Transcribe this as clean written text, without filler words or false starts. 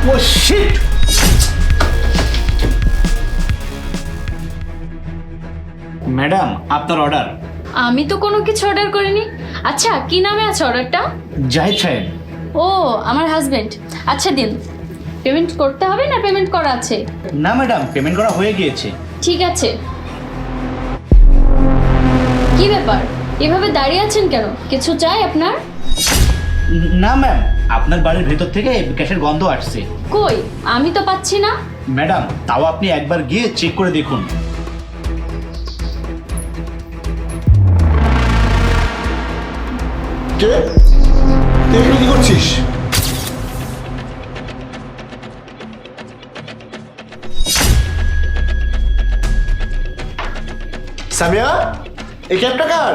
ও sheet! Madam, আপনার order. আমি তো কোনো কিছু অর্ডার করিনি। আচ্ছা, কি নামে আছে অর্ডারটা? জাহিদ সাহেব। ও, আমার হাজবেন্ড। আচ্ছা দিন। পেমেন্ট করতে হবে না পেমেন্ট করা আছে? না ম্যাডাম, পেমেন্ট করা হয়ে গিয়েছে। ঠিক আছে। কি ব্যাপার, এভাবে দাঁড়িয়ে আছেন কেন? কিছু চাই আপনার? না ম্যাম, আপনার বাড়ির ভেতর থেকে গ্যাসের গন্ধ আসছে। কই, আমি তো পাচ্ছি না। ম্যাডাম, তাও আপনি একবার গিয়ে চেক করে দেখুন। কে? তুই এখানে কি করছিস? সামিয়া, এই ক্যাবটা কার?